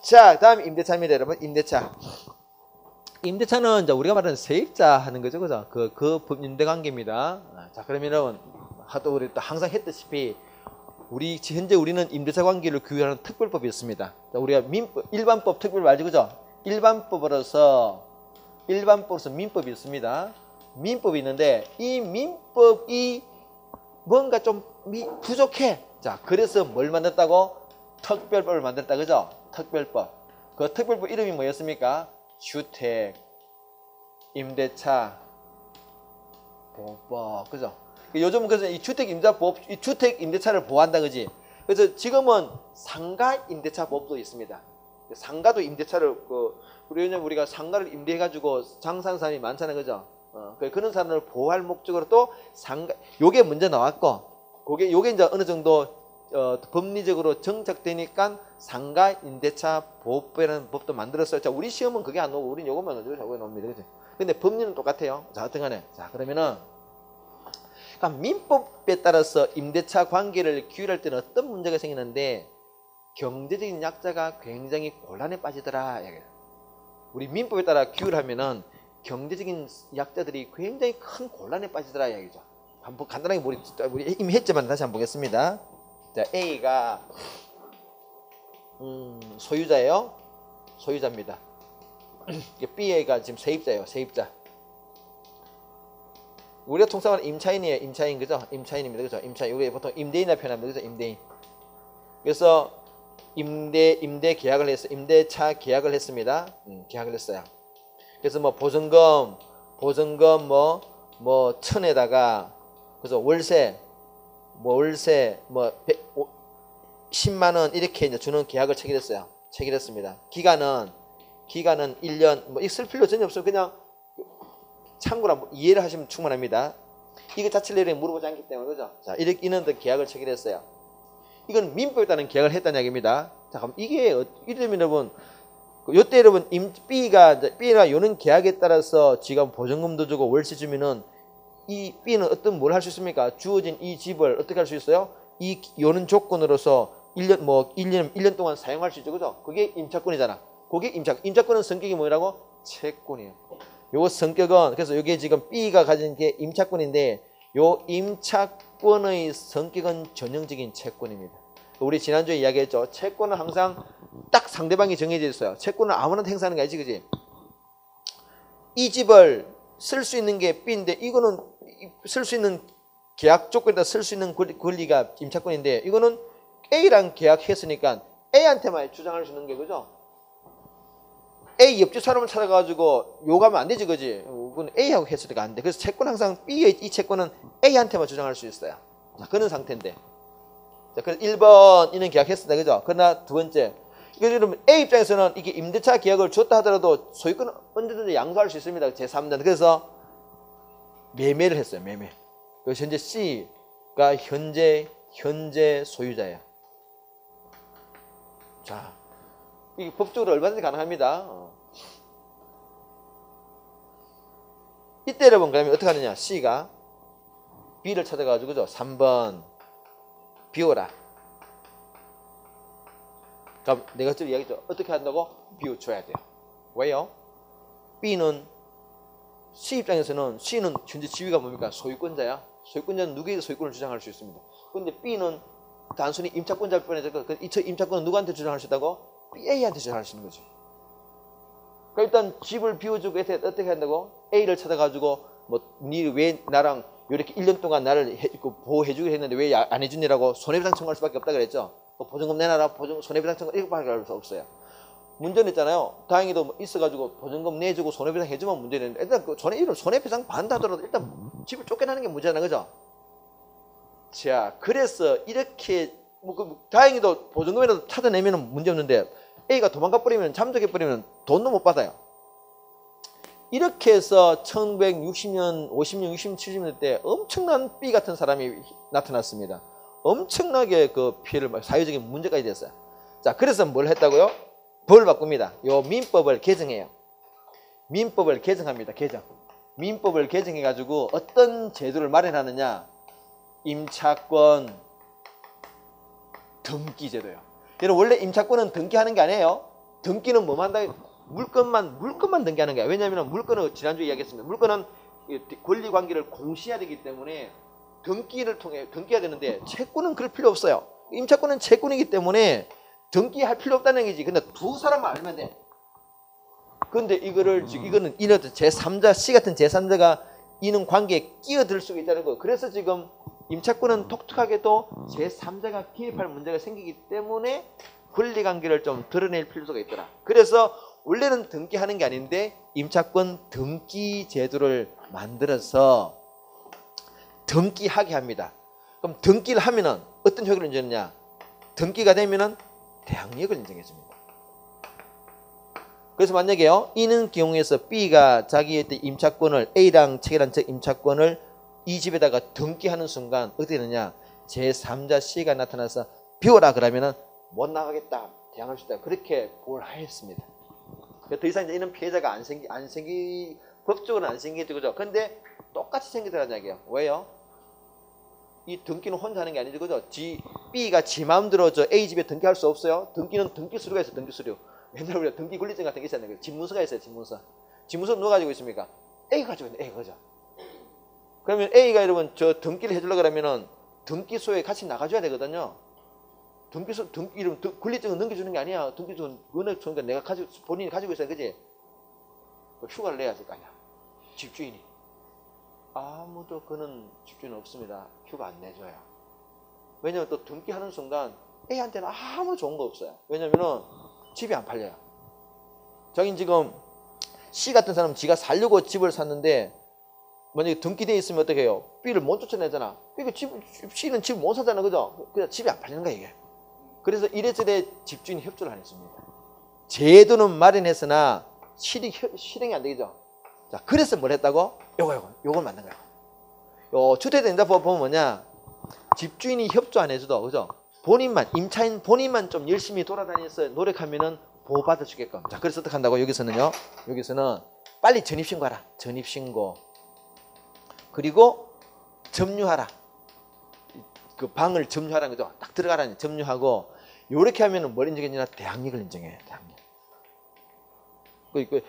자, 다음 임대차입니다, 여러분. 임대차. 임대차는 이제 우리가 말하는 세입자 하는 거죠, 그죠? 그 임대 관계입니다. 자, 그러면은 하도 우리 또 항상 했듯이 현재 우리는 임대차 관계를 규율하는 특별법이 있습니다. 자, 우리가 일반법, 특별법 알죠, 그죠? 일반법으로서 민법이 있습니다. 민법이 있는데 이 민법이 뭔가 좀 부족해. 자, 그래서 뭘 만들었다고? 특별법을 만들었다, 그죠? 특별법. 그 특별법 이름이 뭐였습니까? 주택, 임대차, 보호법, 그죠? 요즘 그래서 이 주택 임대차법, 이 주택 임대차를 보호한다, 그지? 그래서 지금은 상가 임대차 법도 있습니다. 상가도 임대차를 왜냐면 우리가 상가를 임대해가지고 장사하는 사람이 많잖아요, 그죠? 그런 사람을 보호할 목적으로 또 요게 먼저 나왔고, 요게 이제 어느 정도 법리적으로 정착되니까 상가 임대차 보호법이라는 법도 만들었어요. 자, 우리 시험은 그게 안 나오고 우리는 요것만 저거 나옵니다, 그죠? 근데 법리는 똑같아요. 자, 어떤간에. 자, 그러면은 그러니까 민법에 따라서 임대차 관계를 규율할 때는 어떤 문제가 생기는데 경제적인 약자가 굉장히 곤란에 빠지더라. 우리 민법에 따라 규율하면은 경제적인 약자들이 굉장히 큰 곤란에 빠지더라 이야기죠. 한번 간단하게 우리 이미 했지만 다시 한번 보겠습니다. 자, A가 소유자예요. 소유자입니다. B가 지금 세입자예요. 세입자. 우리가 통상은 임차인이에요. 임차인, 그죠? 임차인입니다. 그죠? 임차인. 우리 보통 임대인이라 표현합니다. 그죠? 임대인. 그래서 임대 계약을 했어요. 임대차 계약을 했습니다. 계약을 했어요. 그래서 뭐 보증금 뭐 1000에다가 그래서 월세 10만 원 이렇게 이제 주는 계약을 체결했어요. 체결했습니다. 기간은 1년 뭐 있을 필요 전혀 없어요. 그냥 참고로 이해를 하시면 충분합니다. 이거 자체를 물어보지 않기 때문에, 그죠? 자, 이렇게 인원들 계약을 체결했어요. 이건 민법에 따른 계약을 했다는 얘기입니다. 자, 그럼 이러면 여러분, 요때 여러분, B가 요는 계약에 따라서 지금 보증금도 주고 월세 주면은 이 B는 뭘 할 수 있습니까? 주어진 이 집을 어떻게 할 수 있어요? 이 요는 조건으로서 1년 동안 사용할 수 있죠, 그죠? 그게 임차권이잖아. 그게 임차권은 성격이 뭐라고? 채권이에요. 요 성격은, 그래서 요게 지금 B가 가진 게 임차권인데, 요 임차권의 성격은 전형적인 채권입니다. 우리 지난주에 이야기했죠. 채권은 항상 딱 상대방이 정해져 있어요. 채권은 아무나 행사하는 게 아니지, 그지? 이 집을 쓸 수 있는 게 B인데, 이거는 쓸 수 있는 계약 조건에다 쓸 수 있는 권리가 임차권인데, 이거는 A랑 계약했으니까 A한테만 주장할 수 있는 게, 그죠? A 옆집 사람을 찾아가지고 요구하면 안 되지, 그지? 그건 A하고 했을 때가 안 돼. 그래서 채권 항상 B의 이 채권은 A한테만 주장할 수 있어요. 자, 그런 상태인데. 자, 그래서 1번 이는 계약했습니다, 그죠? 그러나 두 번째, 이거 여러분 A 입장에서는 이게 임대차 계약을 줬다 하더라도 소유권은 언제든지 양도할 수 있습니다. 제3자. 그래서 매매를 했어요, 매매. 그래서 현재 C가 현재 소유자예요. 자, 이게 법적으로 얼마든지 가능합니다. 이때 여러분 그러면 어떻게 하느냐? C가 B를 찾아가지고, 그죠? 3번 비워라. 그럼 내가 지금 이야기했죠. 어떻게 한다고? 비워줘야 돼요. 왜요? B는 C 입장에서는 C는 현재 지위가 뭡니까? 소유권자야. 소유권자는 누구에게 소유권을 주장할 수 있습니다. 그런데 B는 단순히 임차권자일 뿐이지, 이 임차권은 누구한테 주장할 수 있다고? A한테 주장할 수 있는 거지. 그러니까 일단 집을 비워주고 어떻게 한다고? A를 찾아가지고 니 왜 나랑 이렇게 1년 동안 나를 보호해주기로 했는데 왜 안 해주니라고 손해배상 청구할 수밖에 없다 그랬죠. 보증금 내놔라, 손해배상 청구 이렇게밖에 할 수 없어요. 문제는 있잖아요. 다행히도 있어가지고 보증금 내주고 손해배상 해주면 문제는 있는데, 일단 손해배상 받는다더라도 일단 집을 쫓겨나는 게 문제잖아, 그죠? 자, 그래서 이렇게 다행히도 보증금이라도 찾아내면 문제 없는데 A가 도망가 버리면, 잠적해 버리면 돈도 못 받아요. 이렇게 해서 1960년, 50년, 60년, 70년 때 엄청난 B 같은 사람이 나타났습니다. 엄청나게 그 피해를, 사회적인 문제까지 됐어요. 자, 그래서 뭘 했다고요? 법을 바꿉니다. 요 민법을 개정해요. 민법을 개정합니다. 민법을 개정해가지고 어떤 제도를 마련하느냐? 임차권 등기 제도예요. 여러분, 원래 임차권은 등기하는 게 아니에요. 등기는 뭐만 한다? 물건만 등기하는 거야. 왜냐하면 물건은 지난주에 이야기했습니다. 물건은 권리 관계를 공시해야 되기 때문에 등기를 통해 등기해야 되는데 채권은 그럴 필요 없어요. 임차권은 채권이기 때문에 등기할 필요 없다는 얘기지. 근데 두 사람만 알면 돼. 근데 이거는 제3자, C 같은 제3자가 이는 관계에 끼어들 수 있다는 거. 그래서 지금 임차권은 독특하게도 제3자가 개입할 문제가 생기기 때문에 권리관계를 좀 드러낼 필요가 있더라. 그래서 원래는 등기하는 게 아닌데 임차권 등기 제도를 만들어서 등기하게 합니다. 그럼 등기를 하면은 어떤 효과를 인정하느냐? 등기가 되면은 대항력을 인정해 줍니다. 그래서 만약에요, 이는 경우에서 B가 자기의 임차권을 A랑 체결한 임차권을 이 집에다가 등기하는 순간 어떻게 되느냐? 제3자 C가 나타나서 비워라 그러면은 못 나가겠다, 대항할 수 있다. 그렇게 보호하였습니다. 더 이상 이제 이런 피해자가 법적으로는 안 생기겠죠, 그죠? 근데 똑같이 생기더라는 얘기예요. 왜요? 이 등기는 혼자 하는 게 아니죠, 그죠? B가 지 마음대로 저 A 집에 등기할 수 없어요. 등기는 등기 서류가 있어, 등기 서류. 옛날에 우리가 등기 권리증 같은 게 있었는데 집문서가 있어요, 집문서. 집문서 누가 가지고 있습니까? A가 가지고 있는 A가, 그죠? 그러면 A가 여러분 저 등기를 해주려고 그러면은 등기소에 같이 나가줘야 되거든요. 이름 권리증을 넘겨주는 게 아니야. 등기소는 원액 주니까 내가 본인이 가지고 있어야, 그지? 휴가를 내야 될 거 아니야. 집주인이. 아무도 그는 집주인은 없습니다. 휴가 안 내줘요. 왜냐면 또 등기하는 순간 A한테는 아무 좋은 거 없어요. 왜냐면은 집이 안 팔려요. 자기는 지금 C 같은 사람은 지가 살려고 집을 샀는데 만약에 등기되어 있으면 어떻게 해요? B를 못 쫓아내잖아. 그러니까 C는 집을 못 사잖아, 그죠? 그냥 집이 안 팔리는 거야, 이게. 그래서 이래저래 집주인이 협조를 안 했습니다. 제도는 마련했으나 실행이 안 되겠죠. 자, 그래서 뭘 했다고? 요걸 만든 거야. 주택임대법 보면 뭐냐? 집주인이 협조 안 해줘도, 그죠? 임차인 본인만 좀 열심히 돌아다니면서 노력하면은 보호받을 수 있게끔. 자, 그래서 어떻게 한다고? 여기서는 빨리 전입신고하라. 전입신고. 그리고 점유하라. 그 방을 점유하라는 거죠. 딱 들어가라니 점유하고. 요렇게 하면은 뭘 인정해주냐? 대항력을 인정해. 대항력.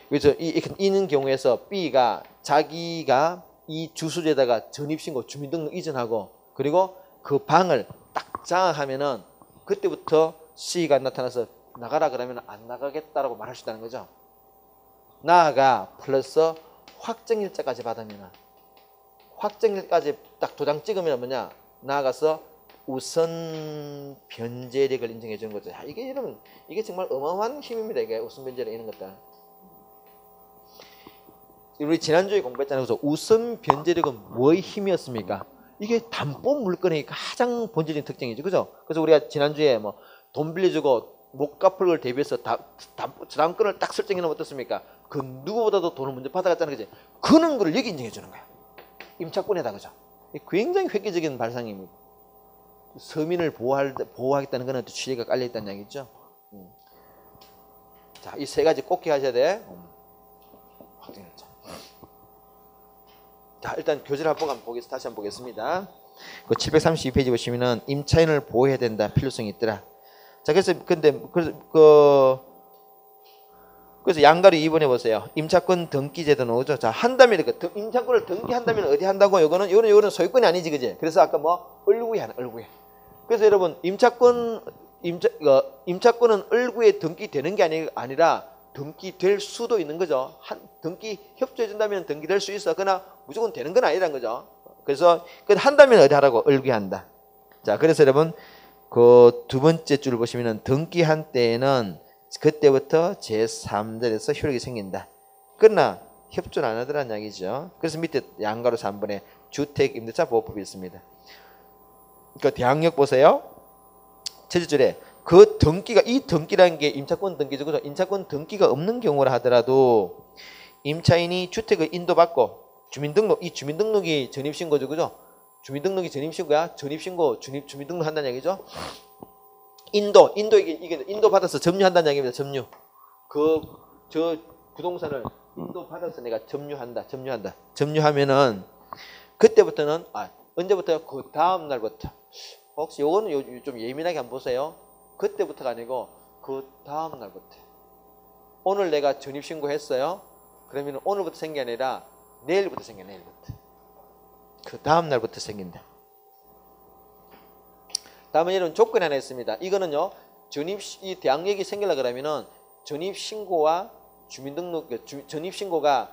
그래서 이는 경우에서 B가 자기가 이 주소지에다가 전입신고 주민등록 이전하고 그리고 그 방을 딱 장악하면은 그때부터 C가 나타나서 나가라 그러면 안 나가겠다라고 말할 수 있다는 거죠. 나아가 플러스 확정일자까지 받으면은 확정일까지 딱 도장 찍으면 뭐냐? 나아가서 우선 변제력을 인정해 주는 거죠. 이게 여러분, 이게 정말 어마어마한 힘입니다. 이게 우선 변제력 이런 것들. 우리 지난주에 공부했잖아요. 그래서 우선 변제력은 뭐의 힘이었습니까? 이게 담보 물건의 가장 본질적인 특징이죠, 그죠? 그래서 우리가 지난주에 뭐 돈 빌려주고 못 갚을 걸 대비해서 저당권을 딱 설정해 놓으면 어떻습니까? 그 누구보다도 돈을 먼저 받아갔잖아요, 그지? 그런 거를 여기 인정해 주는 거야. 임차권에다, 그죠? 굉장히 획기적인 발상입니다. 서민을 보호하겠다는 것은 취지가 깔려 있다는 얘기죠. 자, 이 세 가지 꼭 기억하셔야 돼. 확정했죠. 자, 일단 교재를 다시 한번 보겠습니다. 그 732페이지 보시면은 임차인을 보호해야 된다, 필요성이 있더라. 자, 그래서 양가로 2번에 보세요. 임차권 등기제도 나오죠. 자, 한다면 임차권을 등기한다면 어디 한다고? 요거는 소유권이 아니지, 그지? 그래서 아까 뭐 을구에 하는 을구에. 그래서 여러분 임차권은 을구에 등기되는 게 아니라 등기될 수도 있는 거죠. 등기 협조해 준다면 등기될 수 있어. 그러나 무조건 되는 건 아니라는 거죠. 그래서 한다면 어디 하라고? 을구에 한다. 자, 그래서 여러분 그 두 번째 줄을 보시면은 등기한 때에는 그때부터 제3자에서 효력이 생긴다. 그러나 협조는 안 하더라는 이야기죠. 그래서 밑에 양가로 3번에 주택임대차 보호법이 있습니다. 그 대항력 보세요. 첫째 줄에 이 등기라는 게 임차권 등기죠. 그죠? 임차권 등기가 없는 경우라 하더라도 임차인이 주택을 인도받고 주민등록이 전입신고죠. 그죠? 주민등록이 전입신고야. 주민등록 한다는 얘기죠. 인도 받아서 점유한다는 얘기입니다. 점유. 저 부동산을 인도 받아서 내가 점유한다. 점유하면은 그때부터는 언제부터요? 그 다음 날부터. 혹시 요거는 좀 예민하게 한번 보세요. 그때부터가 아니고 그 다음 날부터. 오늘 내가 전입신고했어요. 그러면 오늘부터 생긴 게 아니라 내일부터 생겨. 내일부터. 그 다음 날부터 생긴다. 다음에 이런 조건이 하나 있습니다. 이거는요, 이 대항력이 생기려고 그러면은 전입신고와 주민등록, 전입신고가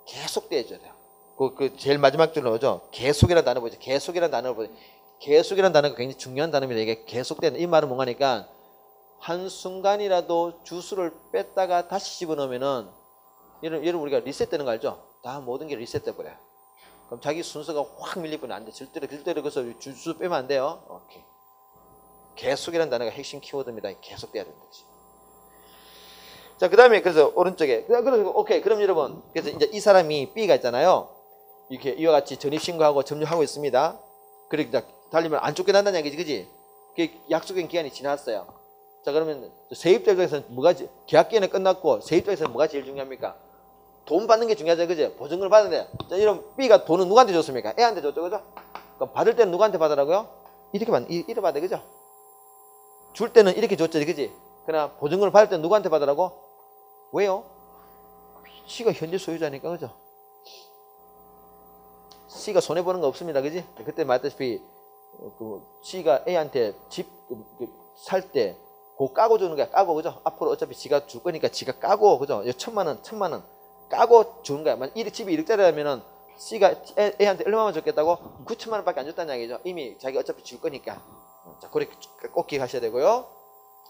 계속돼줘야 돼요. 그 제일 마지막 줄로 오죠. 계속이라는 단어 보죠. 계속이라는 단어를 보죠. 계속이라는 단어가 굉장히 중요한 단어입니다. 이게 계속되는, 이 말은 뭐냐니까 한순간이라도 주수를 뺐다가 다시 집어넣으면은 여러분 우리가 리셋되는 거 알죠? 다 모든 게 리셋돼 버려요. 그럼 자기 순서가 확 밀리면 안 돼. 절대로 그래서 주수 빼면 안 돼요. 오케이. 계속이라는 단어가 핵심 키워드입니다. 계속돼야 된다. 자, 그 다음에 그래서 오른쪽에 오케이. 그럼 여러분, 그래서 이제 이 사람이 B가 있잖아요. 이렇게 이와 같이 전입신고하고 점유하고 있습니다. 그래 이제 달리면 안 쫓겨난다는 얘기지, 그지? 그 약속된 기한이 지났어요. 자, 그러면 세입자 입장에서는 뭐가 계약 기간이 끝났고 세입자에서는 뭐가 제일 중요합니까? 돈 받는 게 중요하죠, 그죠? 보증금을 받아야 돼. 자, 이런 B가 돈은 누구한테 줬습니까? A한테 줬죠, 그죠? 그럼 받을 때는 누구한테 받으라고요? 이렇게 받아, 그죠? 줄 때는 이렇게 줬죠, 그지? 그러나 보증금을 받을 때는 누구한테 받으라고? 왜요? C가 현재 소유자니까, 그죠? C가 손해보는 거 없습니다, 그지? 그때 말했다시피 C가 A한테 집 살 때 그거 까고 주는 거야. 까고, 그죠? 앞으로 어차피 지가 줄 거니까 지가 까고, 그죠? 1,000만 원 까고 주는 거야. 집이 1억짜리라면은 C가 A한테 얼마만 줬겠다고? 9천만 원밖에 안 줬다는 얘기죠. 이미 자기 어차피 줄 거니까. 자, 그렇게 꼭 기억하셔야 되고요.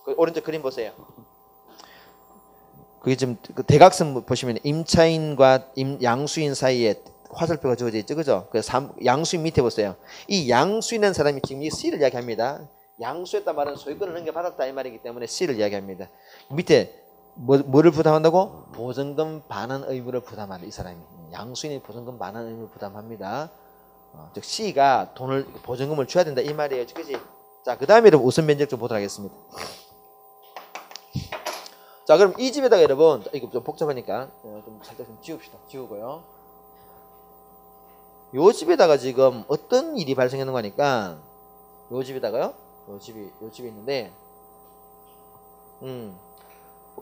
그 오른쪽 그림 보세요. 그게 지금 그 대각선 보시면 임차인과 양수인 사이에 화살표가 주어져 있죠, 그죠? 그래서 양수인 밑에 보세요. 이 양수인은 사람이 지금 이 C를 이야기합니다. 양수했단 말은 소유권을 넘겨받았다 이 말이기 때문에 C를 이야기합니다. 밑에 뭐를 부담한다고? 보증금 반환 의무를 부담한다. 이 사람이 양수인이 보증금 반환 의무를 부담합니다. 즉 C가 보증금을 줘야 된다 이 말이에요, 그지? 자, 그 다음에 여러분 우선 면적 좀 보도록 하겠습니다. 자, 그럼 이 집에다가 여러분, 이거 좀 복잡하니까 좀 살짝 좀 지우고요. 요 집에다가 지금 어떤 일이 발생하는 거니까 요 집에다가요. 요 집이 있는데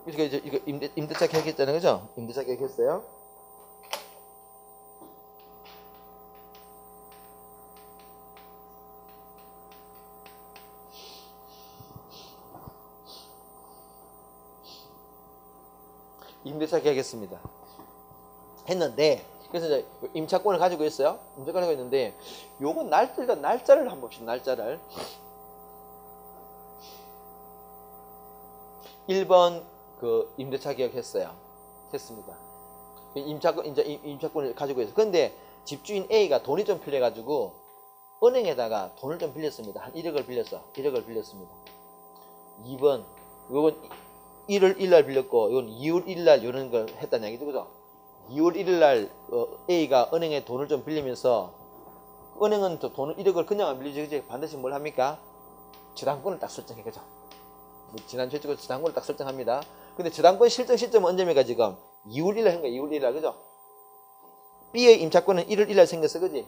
이거 임대차 계약했잖아요, 그죠? 임대차 계약했어요. 임대차 계약했습니다. 했는데 그래서 이제 임차권을 가지고 있어요. 임차권을 가지고 있는데 요건 날짜를 한번 봅시다. 날짜를 1번 그 임대차 계약했어요. 했습니다. 임차권을 가지고 있어요. 그런데 집주인 A가 돈이 좀 필요해가지고 은행에다가 돈을 좀 빌렸습니다. 한 1억을 빌렸습니다. 2번 요건 1월 1일 날 빌렸고 이건 2월 1일 날 이런 걸 했다는 얘기죠, 그죠? 2월 1일 날 A가 은행에 돈을 좀 빌리면서 은행은 또 돈을 1억을 그냥 안 빌리지, 그지? 반드시 뭘 합니까? 저당권을 딱 설정해, 그죠? 지난 주에 찍어서 저당권을 딱 설정합니다. 근데 저당권 실정 시점은 언제입니까? 지금 2월 1일 날 한 거야. 2월 1일 날, 그죠? B의 임차권은 1월 1일 날 생겼어, 그지?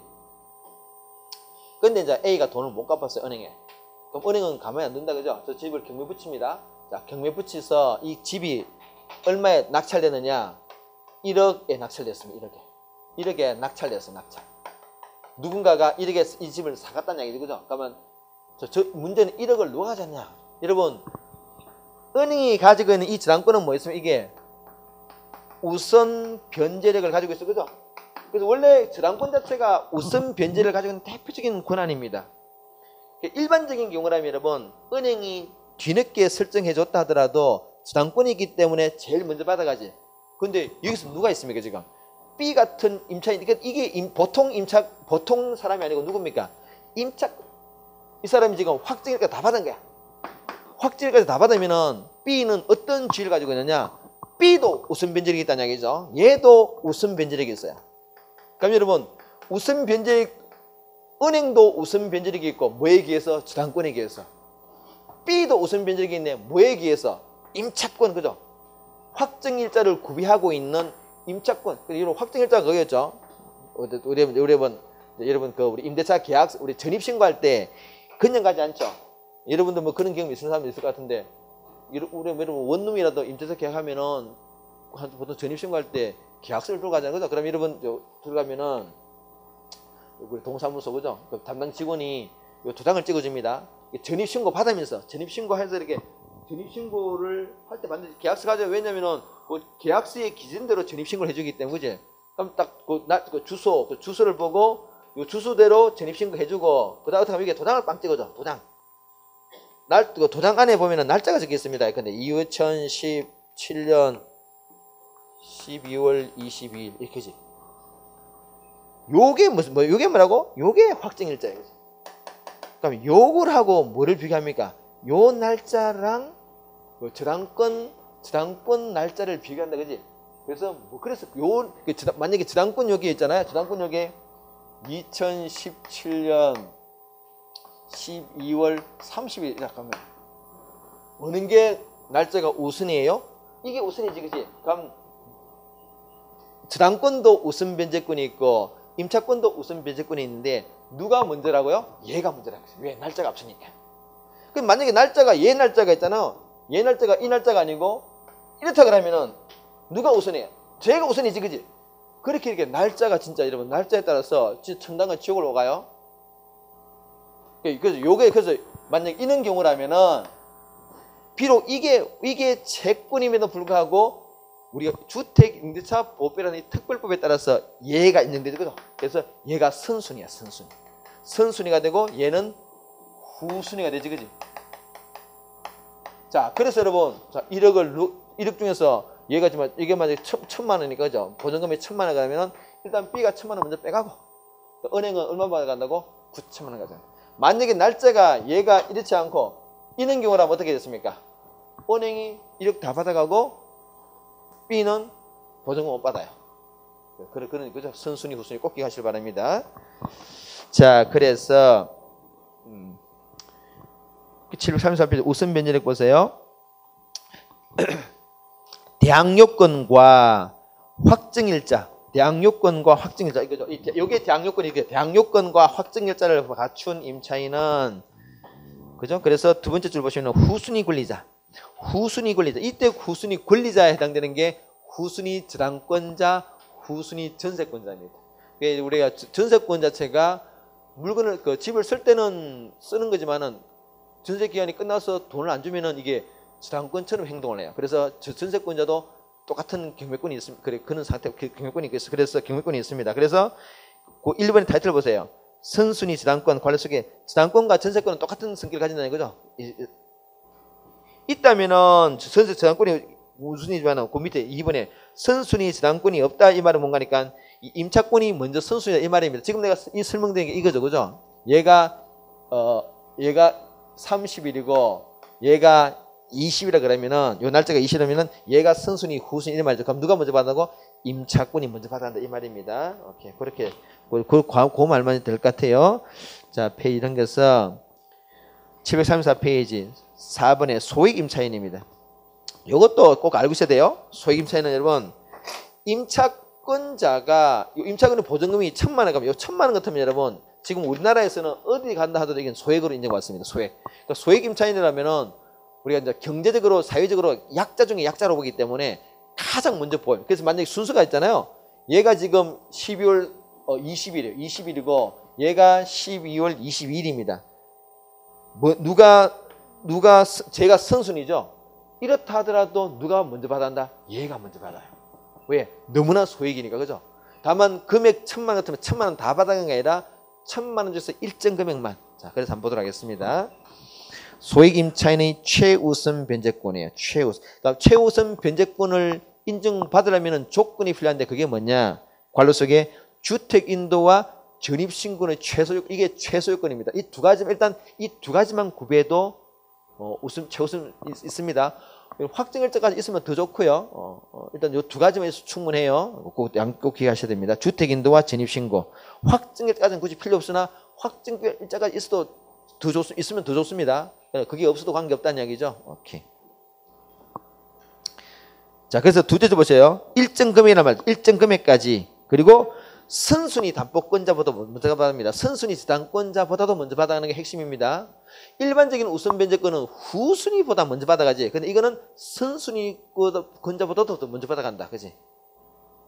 근데 이제 A가 돈을 못 갚았어요, 은행에. 그럼 은행은 가만히 안 둔다, 그죠? 저 집을 경매 붙입니다. 자, 경매 붙여서 이 집이 얼마에 낙찰되느냐? 1억에 낙찰됐습니다. 1억에 낙찰됐어, 낙찰. 누군가가 1억에 이 집을 사갔다는 얘기죠, 그죠? 그러면 문제는 1억을 누가 가졌냐? 여러분, 은행이 가지고 있는 이 저당권은 뭐였으면 이게 우선 변제력을 가지고 있어, 그죠? 그래서 원래 저당권 자체가 우선 변제를 가지고 있는 대표적인 권한입니다. 일반적인 경우라면 여러분, 은행이 뒤늦게 설정해줬다 하더라도 저당권이기 때문에 제일 먼저 받아가지. 근데 여기서 누가 있습니까, 지금? B 같은 임차인, 이게 보통 사람이 아니고 누굽니까? 이 사람이 지금 확정일까지 다 받은 거야. 확정일까지 다 받으면은 B는 어떤 지위를 가지고 있느냐? B도 우선 변제력이 있다는 얘기죠. 얘도 우선 변제력이 있어요. 그럼 여러분, 우선 변제력, 은행도 우선 변제력이 있고, 뭐에 의해서? 저당권에 의해서. B도 우선 변제력이 있네. 뭐에 의해서? 임차권, 그죠? 확정일자를 구비하고 있는 임차권. 여러분, 확정일자가 그거였죠. 여러분, 우리 임대차 계약, 우리 전입신고할 때 그냥 가지 않죠. 여러분도 뭐 그런 경험 있는 사람도 있을 것 같은데, 우리 여러분 원룸이라도 임대차 계약하면은 보통 전입신고할 때 계약서를 들고 가잖아요. 그죠? 그럼 여러분 들어가면은 우리 동사무소 그죠? 그 담당 직원이 요 도장을 찍어줍니다. 전입신고 받으면서 전입신고해서 이렇게 전입신고를 할 때 반드시 계약서 가져요. 왜냐면은 그 계약서의 기준대로 전입신고를 해주기 때문에 그지? 그럼 딱 그 주소를 보고 요 주소대로 전입신고 해주고 그다음 어떻게 하면 이게 도장을 빵 찍어줘. 도장. 도장 안에 보면은 날짜가 적혀 있습니다. 근데 2017년 12월 22일 이렇게지. 요게 요게 뭐라고? 요게 확정일자예요. 그럼 요걸 하고 뭐를 비교합니까? 요 날짜랑 저당권 날짜를 비교한다, 그지? 그래서 그래서 만약에 저당권 여기 있잖아요. 저당권 여기 2017년 12월 30일 잠깐만. 어느 게 날짜가 우선이에요? 이게 우선이지, 그지? 그럼 저당권도 우선 변제권이 있고 임차권도 우선 변제권이 있는데 누가 먼저라고요? 얘가 먼저라고 했어요. 왜? 날짜가 앞서니까. 그럼 만약에 날짜가 얘 날짜가 있잖아. 얘 날짜가 이 날짜가 아니고 이렇다 그러면은 누가 우선이에요? 쟤가 우선이지, 그지? 그렇게 이렇게 날짜가 진짜 여러분 날짜에 따라서 천당과 지옥으로 가요. 그래서 만약 이런 경우라면은 비록 이게 채권임에도 불구하고 우리가 주택 임대차 보호법이라는 이 특별법에 따라서 얘가 인정되죠, 그죠? 그래서 얘가 선순위야, 선순위. 선순위가 되고 얘는 후순위가 되지, 그지? 자, 그래서 여러분, 자, 1억 중에서 얘가 지금 이게 만약에 1,000만 원이니까, 그죠? 보증금이 1,000만 원 가면은 일단 B가 1,000만 원 먼저 빼가고 은행은 얼마 받아간다고? 9,000만 원 가잖아요. 만약에 날짜가 얘가 이렇지 않고 이런 경우라면 어떻게 됐습니까? 은행이 1억 다 받아가고 B는 보증금 못 받아요. 그죠? 선순위, 후순위 꼭 기억하시길 바랍니다. 자, 그래서 733페이지 우선 변제력 보세요. 대항요건과 확정일자. 대항요건과 확정일자. 이거죠. 이게 대항요건이 이게 대항요건과 확정일자를 갖춘 임차인은 그죠? 그래서 두 번째 줄 보시면 후순위 권리자. 후순위 권리자. 이때 후순위 권리자에 해당되는 게 후순위 저당권자, 후순위 전세권자입니다. 우리가 전세권 자체가 물건을 집을 쓸 때는 쓰는 거지만은 전세 기간이 끝나서 돈을 안 주면은 이게 저당권처럼 행동을 해요. 그래서 전세권자도 똑같은 경매권이 있습니다. 그런 상태 경매권이 있겠어. 그래서 경매권이 있습니다. 그래서 그 1번의 타이틀 보세요. 선순위 저당권 관리 속에 저당권과 전세권은 똑같은 성격을 가진다는 거죠. 있다면은 전세 저당권이 우선이지만 그 밑에 2번에 선순위 저당권이 없다 이 말은 뭔가니까 임차권이 먼저 선순위다 이 말입니다. 지금 내가 이 설명드린 게 이거죠, 그죠? 얘가 30일이고 얘가 20이라 그러면은 요 날짜가 20이라면은 얘가 선순위 후순위 이 말이죠. 그럼 누가 먼저 받는다고? 임차권이 먼저 받아야 한다 이 말입니다. 오케이, 그렇게 그 말만 될 것 같아요. 자, 페이지 넘겨서 734페이지 4번에 소액 임차인입니다. 이것도 꼭 알고 있어야 돼요. 소액 임차인은 여러분 임차권자가 임차권의 보증금이 1,000만 원 가면 요 1,000만 원 같으면 여러분 지금 우리나라에서는 어디 간다 하더라도 이건 소액으로 인정받습니다. 소액. 그러니까 소액 임차인이라면은 우리가 이제 경제적으로 사회적으로 약자 중에 약자로 보기 때문에 가장 먼저 보여요. 그래서 만약에 순서가 있잖아요. 얘가 지금 12월 20일이고 얘가 12월 22일입니다. 제가 선순위죠. 이렇다 하더라도 누가 먼저 받아한다? 얘가 먼저 받아요. 왜? 너무나 소액이니까, 그죠? 다만 금액 1,000만 원 같으면 1,000만 원 다 받아간 게 아니라 1,000만 원 중에서 일정 금액만. 자, 그래서 한번 보도록 하겠습니다. 소액 임차인의 최우선 변제권이에요. 그러니까 최우선 변제권을 인정받으려면 조건이 필요한데 그게 뭐냐? 관로 속에 주택 인도와 전입 신고는 이게 최소 요건입니다. 이 두 가지 일단 이 두 가지만 구비해도 최우선 있습니다. 확정일자까지 있으면 더 좋고요. 일단 이 두 가지만 있어도 충분해요. 꼭 기억하셔야 됩니다. 주택 인도와 전입 신고. 확정일자까지는 굳이 필요 없으나 확정일자가 있으면 더 좋습니다. 그게 없어도 관계없다는 이야기죠. 오케이. 자, 그래서 두 번째 보세요. 일정 금액이란 말, 일정 금액까지. 그리고 선순위 담보권자보다 먼저 받습니다. 선순위 저당권자보다도 먼저 받아가는 게 핵심입니다. 일반적인 우선 변제권은 후순위보다 먼저 받아가지. 근데 이거는 선순위권자보다도 더 먼저 받아간다. 그지?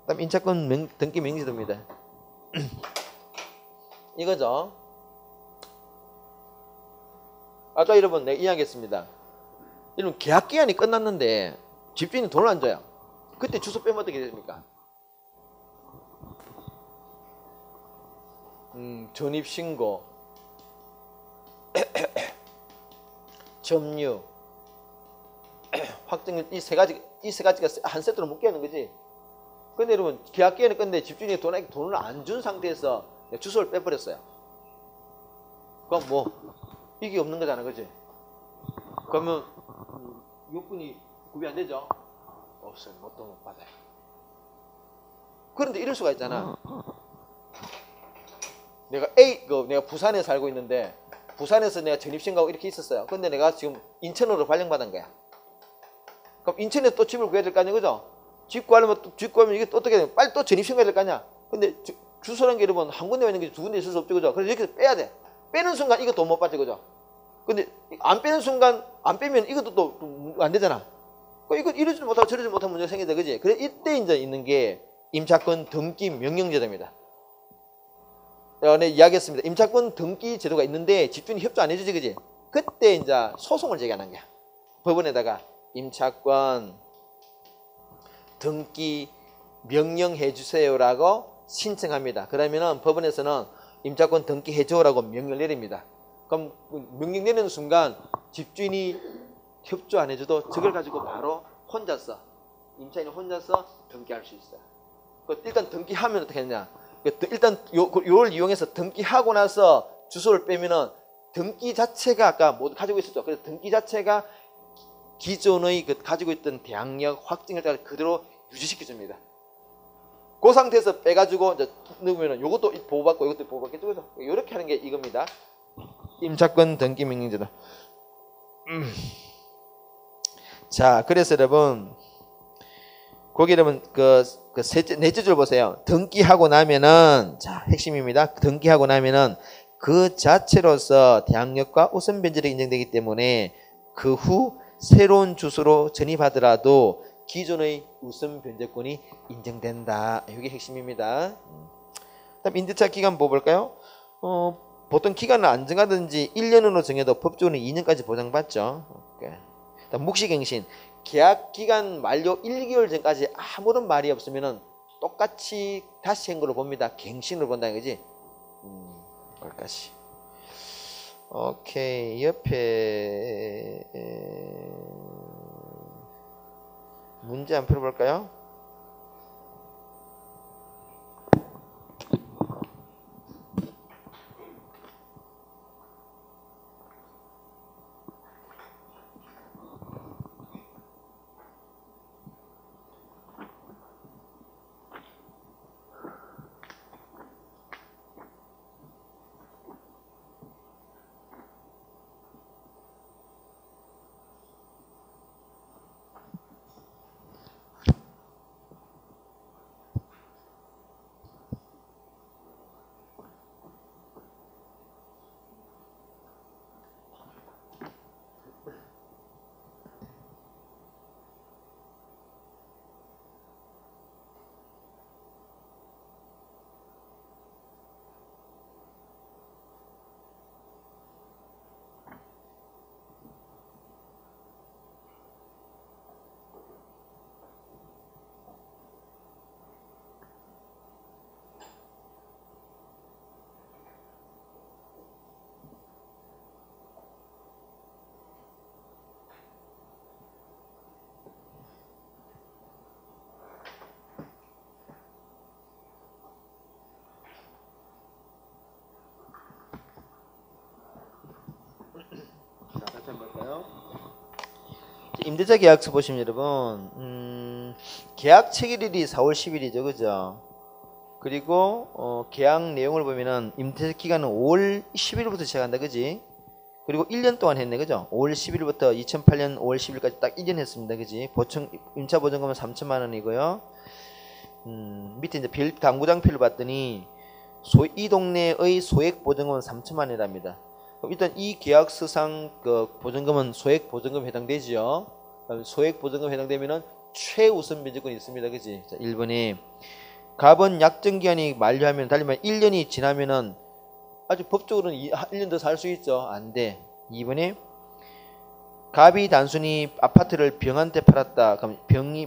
그다음 임차권 등기 명의제도입니다. 이거죠. 아까 여러분 내가 이야기했습니다. 여러분 계약 기간이 끝났는데 집주인이 돈을 안 줘요. 그때 주소 빼면 어떻게 됩니까? 전입신고, 점유, 확정일 이 세 가지가 한 세트로 묶여있는 거지. 근데 여러분 계약 기간이 끝났는데 집주인이 돈을 안 준 상태에서 주소를 빼버렸어요. 그럼 뭐 이게 없는 거잖아, 그지? 그러면 요건이 구비 안 되죠? 없어요. 못 받아요. 그런데 이럴 수가 있잖아. 내가 부산에 살고 있는데 부산에서 내가 전입신고하고 이렇게 있었어요. 근데 내가 지금 인천으로 발령받은 거야. 그럼 인천에 또 집을 구해야 될 거 아니야, 그죠? 집 구하면 이게 또 어떻게 돼? 빨리 또 전입신고해야 될 거 아니야. 근데 주소란 게 여러분 한 군데 있는 게 두 군데 있을 수 없죠, 그죠? 그래서 이렇게 빼야 돼. 빼는 순간 이것도 못 받지, 그죠? 근데 안 빼는 순간 안 빼면 이것도 또 안 되잖아. 이거 이러지 못하고 저러지 못하면 문제가 생기다, 그지? 그래 이때 이제 있는 게 임차권 등기 명령제도입니다. 네, 이야기했습니다. 임차권 등기 제도가 있는데 집주인이 협조 안 해주지, 그지? 그때 이제 소송을 제기하는 거야. 법원에다가 임차권 등기 명령해 주세요라고 신청합니다. 그러면은 법원에서는 임차권 등기해 줘라고 명령을 내립니다. 그럼 명령 내리는 순간 집주인이 협조 안 해줘도 저걸 가지고 바로 혼자서 임차인이 혼자서 등기할 수 있어요. 일단 등기하면 어떻게 하느냐? 일단 요걸 이용해서 등기하고 나서 주소를 빼면은 등기 자체가 아까 뭐 가지고 있었죠. 그래서 등기 자체가 기존의 가지고 있던 대항력 확증일자를 그대로 유지시켜 줍니다. 그 상태에서 빼가지고 이제 넣으면은 요것도 보호받고 이것도 보호받겠죠, 그죠? 이렇게 하는 게 이겁니다. 임차권 등기 명령제도. 자, 그래서 여러분 거기 여러분 넷째 줄 보세요. 등기하고 나면은 자 핵심입니다. 등기하고 나면은 그 자체로서 대항력과 우선 변제력이 인정되기 때문에 그 후 새로운 주소로 전입하더라도 기존의 우선 변제권이 인정된다. 이게 핵심입니다. 다음 임대차 기간 볼까요? 보통 기간을 안 정하든지 1년으로 정해도 법적으로는 2년까지 보장받죠. 다음 묵시갱신. 계약 기간 만료 1개월 전까지 아무런 말이 없으면은 똑같이 다시 한 걸로 봅니다. 갱신으로 본다는 거지. 거기까지. 오케이. 옆에 문제 한번 풀어볼까요? 자, 다시 한번 볼까요? 임대차 계약서 보시면 여러분 계약 체결일이 4월 10일이죠, 그죠? 그리고 계약 내용을 보면은 임대차 기간은 5월 10일부터 시작한다, 그지? 그리고 1년 동안 했네, 그죠? 5월 10일부터 2008년 5월 10일까지 딱 1년 했습니다, 그지? 임차 보증금은 3천만 원이고요. 밑에 이제 당구장표를 봤더니 이 동네의 소액 보증금은 3천만 원이랍니다. 그럼 일단 이 계약서상 그 보증금은 소액 보증금에 해당되지요. 소액 보증금에 해당되면은 최우선 면제권이 있습니다. 그지? 자, 1번에 갑은 약정 기한이 만료하면 달리 말하면 1년이 지나면은 아주 법적으로는 1년 더 살 수 있죠. 안 돼. 2번에 갑이 단순히 아파트를 병한테 팔았다. 그럼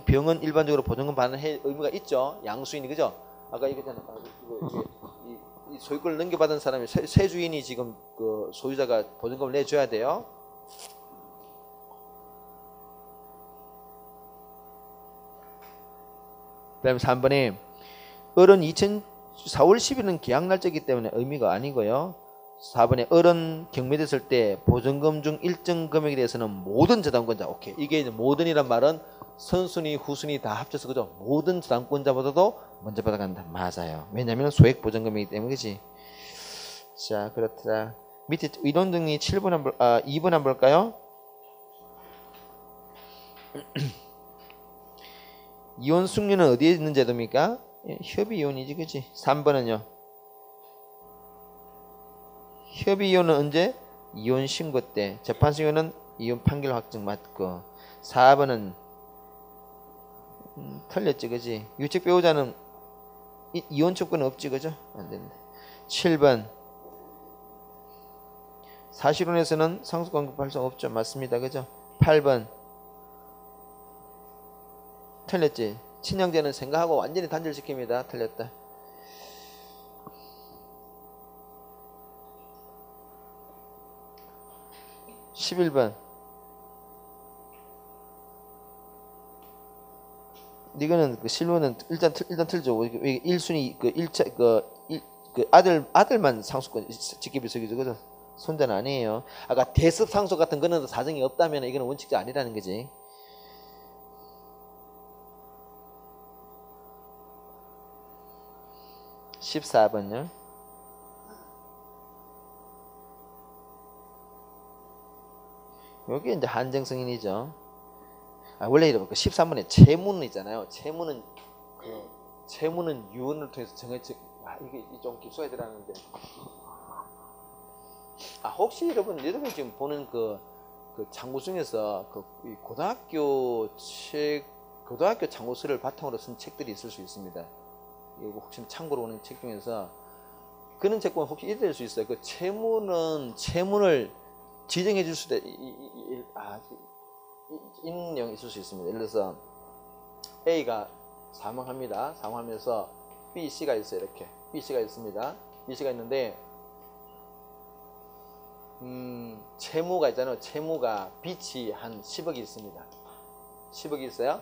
병은 일반적으로 보증금 받는 의무가 있죠. 양수인이 그죠? 아까 얘기했잖아. 이 소유권을 넘겨받은 사람이 새 주인이 지금 그 소유자가 보증금을 내줘야 돼요. 그다음에 3번에 을은 4월 10일은 계약 날짜이기 때문에 의미가 아니고요. 4번에 을은 경매됐을 때 보증금 중 일정 금액에 대해서는 모든 저당권자, 오케이. 이게 이제 모든이란 말은 선순위, 후순위 다 합쳐서 그죠? 모든 저당권자보다도 먼저 받아간다. 맞아요. 왜냐면 소액 보증금이기 때문이지. 자, 그렇다. 밑에 이론 등이 2번 한번 볼까요? 이혼 승류는 어디에 있는 제도입니까? 협의 이혼이지, 그치? 3번은요. 협의 이혼은 언제? 이혼 신고 때. 재판 승유는 이혼 판결 확정 맞고. 4번은 틀렸지, 그지? 유책 배우자는 이혼 조건은 없지, 그죠? 안 된다. 7번 사실혼에서는 상속관계 발생 없죠, 맞습니다, 그죠? 8번 틀렸지. 친형제는 생각하고 완전히 단절시킵니다. 틀렸다. 11번 이거는 그 실무는 일단 틀죠. 1순위 그 1차 그 아들만 상속권 직계 비속이죠. 그죠? 손자는 아니에요. 아까 대습 상속 같은 거는 사정이 없다면 이거는 원칙자 아니라는 거지. 14번요. 여기 이제 한정승인이죠. 원래 이런 거 13번에 채무는 있잖아요. 채무는 유언을 통해서 이게 좀 깊숙하게 들어가는데. 혹시 여러분 지금 보는 그 창고 중에서 고등학교 창고서를 바탕으로 쓴 책들이 있을 수 있습니다. 이거 혹시 참고로 오는 책 중에서 그런 책 보면 혹시 이래 될 수 있어요. 그 채무를 지정해 줄 수도 있는 내용이 있을 수 있습니다. 예를 들어서 A가 사망합니다. 사망하면서 B, C가 있어요. 이렇게 B, C가 있습니다. B, C가 있는데 채무가 있잖아요. 채무가 빚이 한 10억이 있습니다. 10억이 있어요.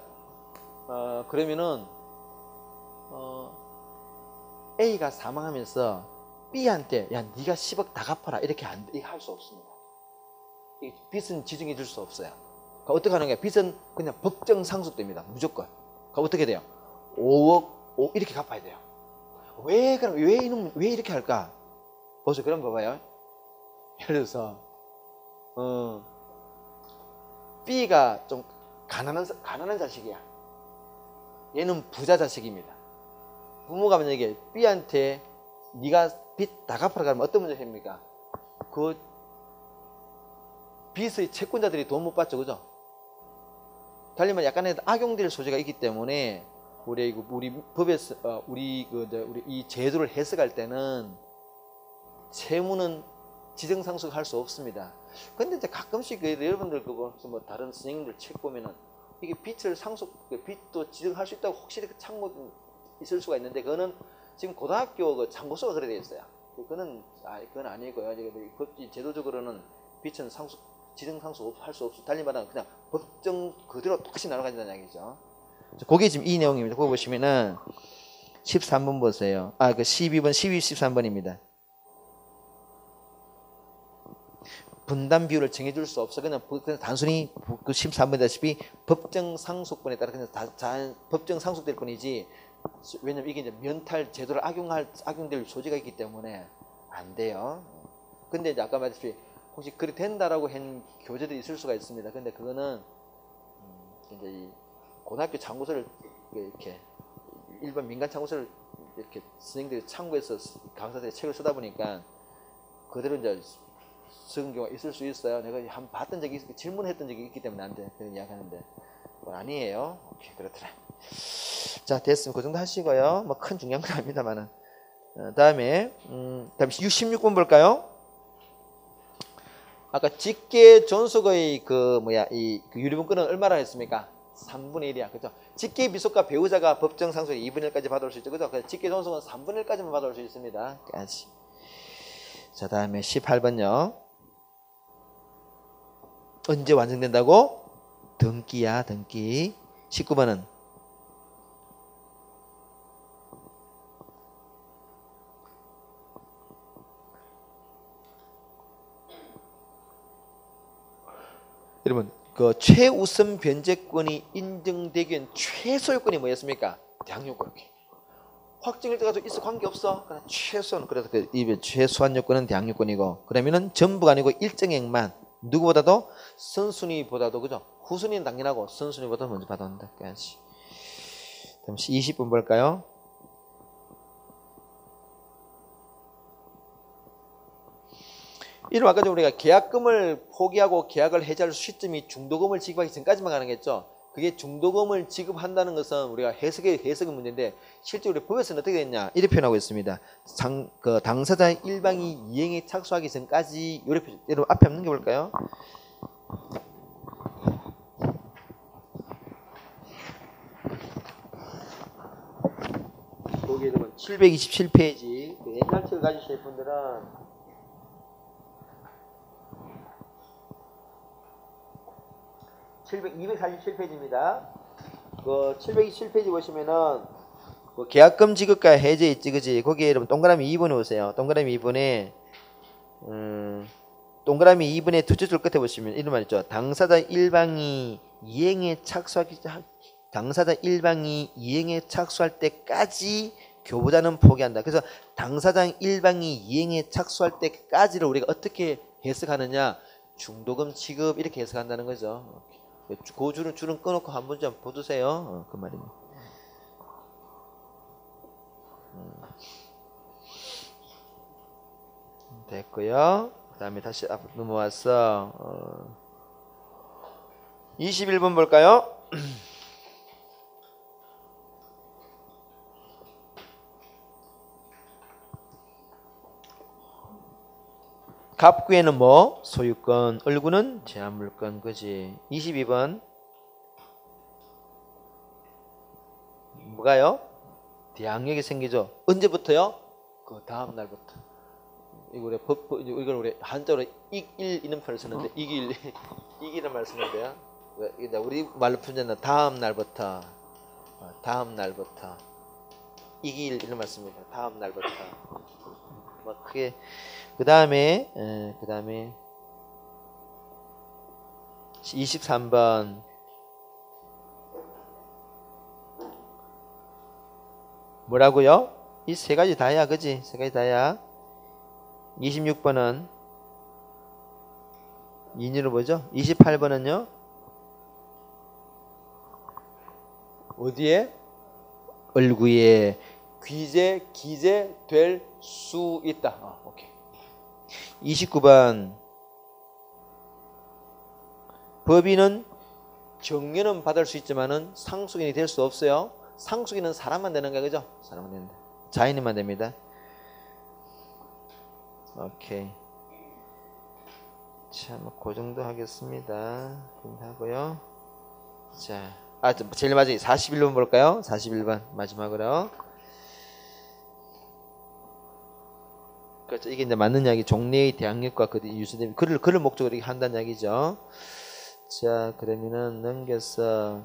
그러면은 A가 사망하면서 B한테 야 네가 10억 다 갚아라 이렇게 할 수 없습니다. 빚은 지정해 줄 수 없어요. 그러니까 어떻게 하는 거야? 빚은 그냥 법정 상속됩니다. 무조건. 그러니까 어떻게 돼요? 5억 이렇게 갚아야 돼요. 왜 이렇게 할까? 보세요. 그럼 봐봐요. 예를 들어서 B가 좀 가난한 자식이야. 얘는 부자 자식입니다. 부모가 만약에 B한테 네가 빚 다 갚아라 그러면 어떤 문제가 생깁니까? 그 빚의 채권자들이 돈 못 받죠, 그죠? 달리 말해 약간의 악용될 소지가 있기 때문에 우리 법에서 우리 이 제도를 해석할 때는 채무는 지정상속할 수 없습니다. 근데 이제 가끔씩 여러분들 뭐 다른 선생님들 책 보면은 이게 빚도 지정할 수 있다고 확실히 그 창고 있을 수가 있는데 그거는 지금 고등학교 그 참고서가 그래 돼 있어요. 그건 아니고요. 제도적으로는 빚은 지정 상속 할 수 없어. 달리 말하면 그냥 법정 그대로 똑같이 날아간다는 얘기죠. 그게 지금 이 내용입니다. 거기 보시면은 13번 보세요. 그 12번, 13번입니다. 분담 비율을 정해줄 수 없어. 그냥 단순히 그 13번이다시피 법정 상속권에 따라 그냥 법정 상속될 뿐이지. 왜냐면 이게 이제 면탈 제도를 악용될 소지가 있기 때문에 안 돼요. 근데 이제 아까 말했듯이 혹시 그리 된다라고 한 교재도 있을 수가 있습니다. 근데 그거는 이제 이 고등학교 참고서를 이렇게 일반 민간 참고서를 이렇게 선생님들이 참고해서 강사들이 책을 쓰다 보니까 그대로 이제 적은 경우가 있을 수 있어요. 내가 한 봤던 적이 질문했던 적이 있기 때문에 나한테 그런 이야기 하는데 그건 아니에요. 오케이, 그렇더라. 자, 됐으면 그 정도 하시고요. 뭐 큰 중요한 건 아닙니다만은. 다음에 66번 볼까요? 아까 직계 존속의 그 유리분권은 얼마나 했습니까? 3분의 1이야. 그죠? 직계 비속과 배우자가 법정 상속에 2분의 1까지 받아올 수 있죠. 그죠? 그래서 직계 존속은 3분의 1까지만 받아올 수 있습니다. 까지. 자, 다음에 18번요. 언제 완성된다고? 등기야, 등기. 19번은 여러분, 그 최우선 변제권이 인정되기 위한 최소 요건이 뭐였습니까? 대항요건. 확정일 때가 있어 관계없어. 그냥 최소한, 그래서 그 최소한 요건은 대항요건이고, 그러면은 전부가 아니고 일정액만 누구보다도 선순위보다도, 그죠? 후순위는 당연하고 선순위보다 먼저 받아온다. 까지. 다음 20분 볼까요? 이름 아까 전 우리가 계약금을 포기하고 계약을 해지할 시점이 중도금을 지급하기 전까지만 가능했죠. 그게 중도금을 지급한다는 것은 우리가 해석의 문제인데 실제 우리 법에서는 어떻게 됐냐 이렇게 표현하고 있습니다. 그 당사자의 일방이 이행에 착수하기 전까지 여러분 앞에 한번 넘겨볼까요? 거기에 여러분 727페이지 옛날 책을 가지실 분들은 247페이지입니다. 그 727페이지 보시면은 그 계약금 지급과 해제 있지, 그지? 거기에 여러분 동그라미 2번에 오세요. 동그라미 2번에 동그라미 2번에 두 줄 끝에 보시면 이런 말 있죠. 당사자 일방이 이행에 착수할 때까지 교부자는 포기한다. 그래서 당사자 일방이 이행에 착수할 때까지를 우리가 어떻게 해석하느냐? 중도금 지급 이렇게 해석한다는 거죠. 그 줄은 끊어놓고 한 번 좀 보두세요. 그 말입니다. 됐고요. 그 다음에 다시 앞으로 넘어와서 21번 볼까요? 갑구에는 뭐? 소유권, 을구는 제한물권, 그지? 22번 뭐가요? 대항력이 생기죠. 언제부터요? 그 다음 날부터. 이걸 우리 한자로 이길 이런 표현을 쓰는데 이기는 말 쓰는데요. 우리 말로 표현은 다음 날부터 이길 이런 말 씁니다. 다음 날부터. 뭐 크게 그 다음에 23번 뭐라고요? 이 세 가지 다야, 그지? 세 가지 다야. 26번은 인유로 뭐죠? 28번은요? 어디에? 얼구에 기재될 수 있다. 오케이. 29번 법인은 정년은 받을 수 있지만은 상속인이 될 수 없어요. 상속인은 사람만 되는 거야, 그죠? 사람만 된다. 자인만 됩니다. 오케이. 자, 뭐 그 정도 하겠습니다. 하고요. 자, 제일 마지막에 41번 볼까요? 41번 마지막으로. 그렇죠. 이게 이제 맞는 이야기, 종래의 대항력과 그 유수됨, 그를 목적으로 이렇게 한다는 이야기죠. 자, 그러면은 넘겨서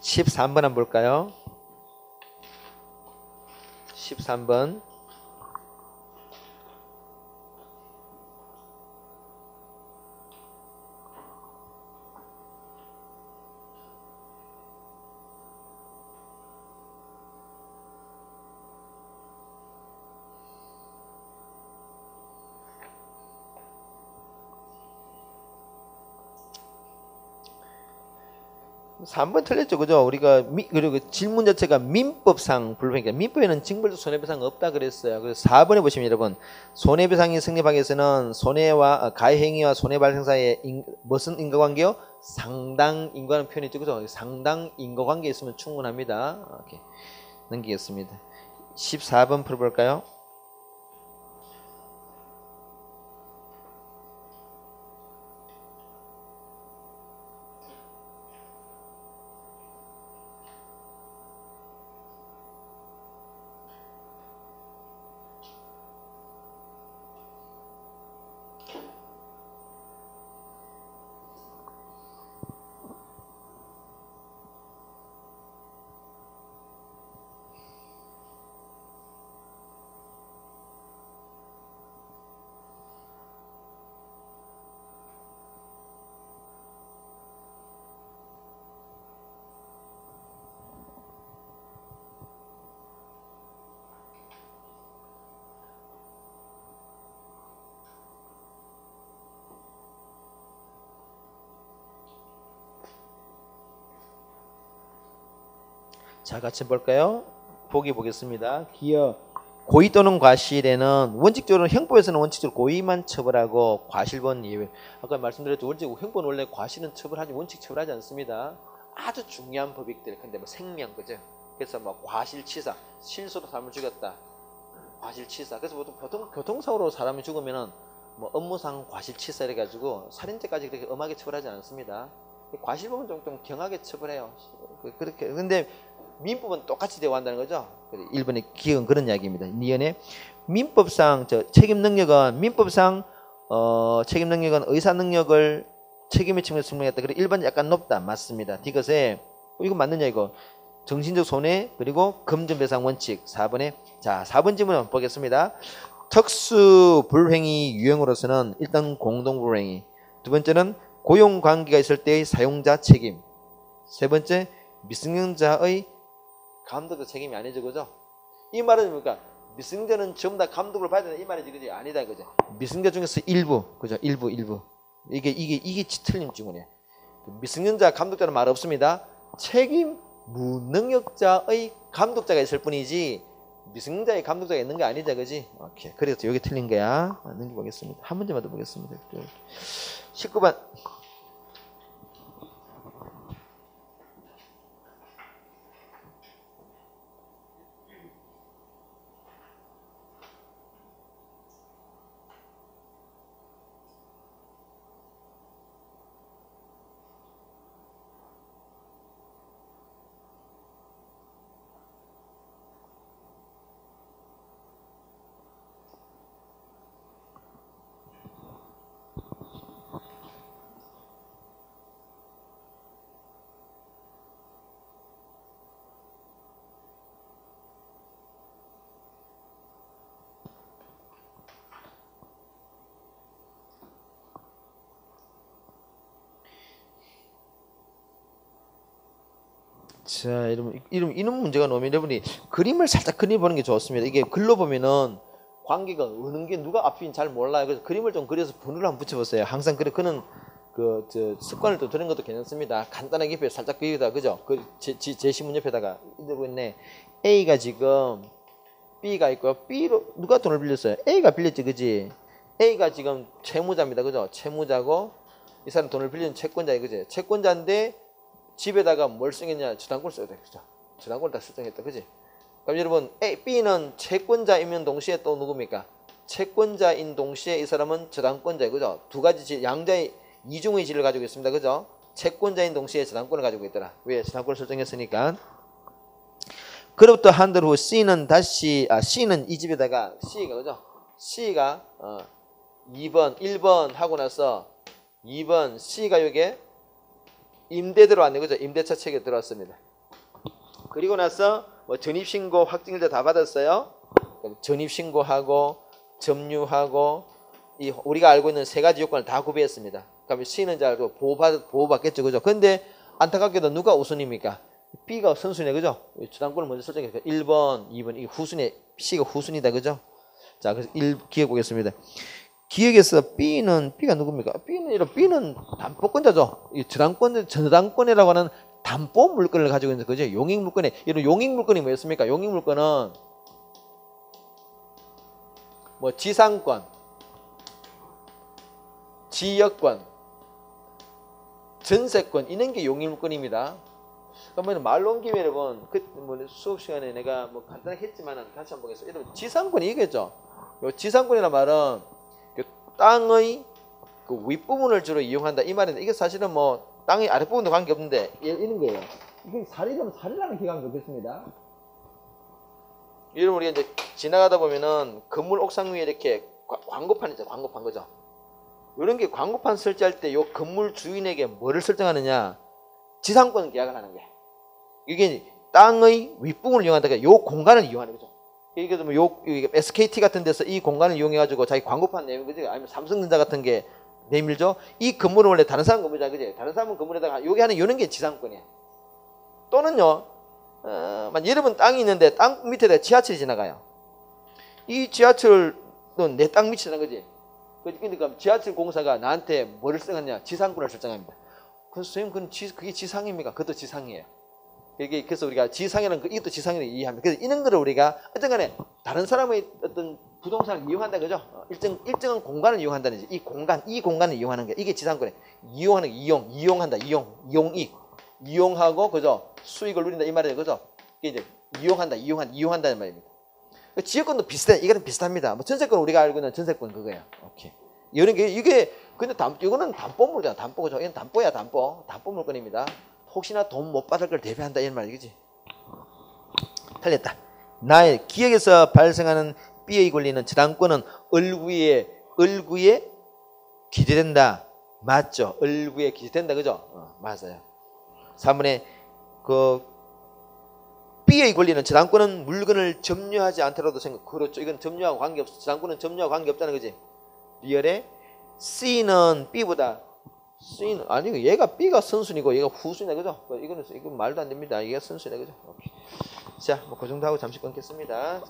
13번 한번 볼까요? 13번 3번 틀렸죠, 그죠? 우리가 그리고 질문 자체가 민법상 불분이니까 민법에는 징벌적 손해배상 없다 그랬어요. 그래서 4번에 보시면 여러분 손해배상이 성립하기 위해서는 손해와 가해행위와 손해 발생 사이에 무슨 인과관계요? 상당 인과라는 표현이 있죠, 그죠? 상당 인과관계 있으면 충분합니다. 오케이. 넘기겠습니다. 14번 풀어볼까요? 자, 같이 볼까요? 보기 보겠습니다. 기여 고의 또는 과실에는 원칙적으로 형법에서는 원칙적으로 고의만 처벌하고 과실본 예외. 아까 말씀드렸죠. 형법은 원래 과실은 처벌하지 원칙 처벌하지 않습니다. 아주 중요한 법익들. 근데 뭐 생명 그죠? 그래서 뭐 과실치사, 실수로 사람을 죽였다. 과실치사. 그래서 보통 교통사고로 사람이 죽으면은 뭐 업무상 과실치사 이래 가지고 살인죄까지 그렇게 엄하게 처벌하지 않습니다. 과실법은 좀 경하게 처벌해요. 그렇게. 근데 민법은 똑같이 대우한다는 거죠. 1번의 기억은 그런 이야기입니다. 니은의 민법상 책임 능력은 민법상 책임 능력은 의사 능력을 책임의 측면에서 증명했다. 그리고 1번 약간 높다. 맞습니다. 디귿에 이거 맞느냐 이거. 정신적 손해 그리고 금전배상 원칙 4번에 자 4번 질문 보겠습니다. 특수 불행위 유형으로서는 일단 공동불행위, 두 번째는 고용관계가 있을 때의 사용자 책임, 세 번째 미승용자의 감독의 책임이 아니죠, 그죠? 이 말은 뭡니까? 미승자는 전부 다 감독을 받아야 되는 이 말이지, 그지? 아니다, 그죠? 미승자 중에서 일부, 그죠? 일부. 이게 틀린 질문이에요. 미승자, 감독자는 말 없습니다. 책임 무능력자의 감독자가 있을 뿐이지 미승자의 감독자가 있는 게 아니죠, 그지? 오케이. 그래서 여기 틀린 거야. 넘겨보겠습니다. 한 문제만 더 보겠습니다. 19번. 자, 이런 문제가 나오면 여러분이 그림을 살짝 그려보는 게 좋습니다. 이게 글로 보면은 관계가 어느 게 누가 앞인지 잘 몰라요. 그래서 그림을 좀 그려서 분을 한번 붙여보세요. 항상 그는 습관을 또 들은 것도 괜찮습니다. 간단하게 옆에 살짝 그리다, 그죠? 제시문 옆에다가 이러고 있네. A가 지금 B가 있고요. B로 누가 돈을 빌렸어요? A가 빌렸지, 그지? A가 지금 채무자입니다, 그죠? 채무자고 이 사람 돈을 빌린 채권자이, 그지? 채권자인데 집에다가 뭘 쓰겠냐? 저당권을 써야 돼. 그죠? 저당권을 다 설정했다. 그지? 그럼 여러분, B는 채권자이면 동시에 또 누굽니까? 채권자인 동시에 이 사람은 저당권자. 그죠? 두 가지 양자의 이중의 질을 가지고 있습니다. 그죠? 채권자인 동시에 저당권을 가지고 있더라. 왜? 저당권을 설정했으니까. 그로부터 한 달 후 C는 이 집에다가 C가, 그죠? C가 1번 하고 나서 2번 C가 여기에 임대 들어왔네, 그죠? 임대차 책에 들어왔습니다. 그리고 나서 뭐 전입신고 확정일자 다 받았어요. 전입신고하고 점유하고 우리가 알고 있는 세 가지 요건을 다 구비했습니다. 그러면 C는 잘 알고 보호받겠죠, 그죠? 근데 안타깝게도 누가 우선입니까? B가 선순위네, 그죠? 저당권을 먼저 설정했어요. 1번, 2번 이 후순위, C가 후순위다, 그죠? 자, 그래서 1 기억 보겠습니다. 기억에서 B가 누굽니까? B는 담보권자죠. 이 저당권이라고 하는 담보 물건을 가지고 있는 거죠. 용익 물건에 이런 용익 물건이 뭐였습니까? 용익 물건은 뭐 지상권, 지역권, 전세권 이런 게 용익 물건입니다. 그러면 말로 온 김에 여러분 뭐 수업 시간에 내가 뭐 간단하게 했지만은 다시 한번 보겠습니다. 여러분 지상권이 이거죠. 요 지상권이란 말은 그 땅의 그 윗부분을 주로 이용한다 이 말인데 이게 사실은 뭐 땅의 아랫부분도 관계 없는데 이런 거예요. 이게 사리라면 사리라는 기관이 좋겠습니다. 여러분 우리가 이제 지나가다 보면은 건물 옥상 위에 이렇게 광고판 있죠. 광고판 거죠. 이런 게 광고판 설치할 때 요 건물 주인에게 뭐를 설정하느냐? 지상권 계약을 하는 게. 이게 땅의 윗부분을 이용한다. 요 공간을 이용하는 거죠. 이게 뭐 요 SKT 같은 데서 이 공간을 이용해 가지고 자기 광고판 내밀 거지. 아니면 삼성전자 같은 게 내밀죠. 이 건물은 원래 다른 사람 건물이잖아. 그지? 다른 사람 건물에다가 여기 하는 요런 게 지상권이야. 또는요. 여러분 땅이 있는데 땅 밑에다 지하철이 지나가요. 이 지하철은 내 땅 밑에 지나간 거지. 그러니까 지하철 공사가 나한테 뭐를 설정하냐? 지상권을 설정합니다. 그래서 선생님 그게 지상입니까? 그것도 지상이에요. 그래서 우리가 지상이라는 이것도 지상이라고 이해합니다. 그래서 이런 거를 우리가 어떤 간에 다른 사람의 어떤 부동산을 이용한다 그죠? 일정한 공간을 이용한다는 거지. 이 공간을 이용하는 게 이게 지상권에 이용하는 게 이용한다. 이용이익. 이용하고 그죠? 수익을 누린다 이 말이에요. 그죠? 이게 이제 이용한다는 말입니다. 지역권도 비슷해. 이거는 비슷합니다. 뭐 전세권 우리가 알고 있는 전세권 그거예요. 오케이. 이런 게 이게 근데 이거는 담보물이잖아. 담보 그죠? 이건 담보야 담보 물건입니다. 혹시나 돈 못 받을 걸 대비한다 이런 말이지. 틀렸다. 나의 기획에서 발생하는 B의 권리는 저당권은 을구에 기재된다. 맞죠? 을구에 기재된다. 그죠? 맞아요. 3번에 그 B의 권리는 저당권은 물건을 점유하지 않더라도 그렇죠. 이건 점유하고 관계없어. 저당권은 점유하고 관계없잖아. 그지? 리얼에 C는 B보다 C는 아니 얘가 B가 선순위고 얘가 후순위다. 그죠? 이건 말도 안 됩니다. 얘가 선순위다. 그죠? 오케이. 자, 뭐 그 정도 하고 잠시 끊겠습니다.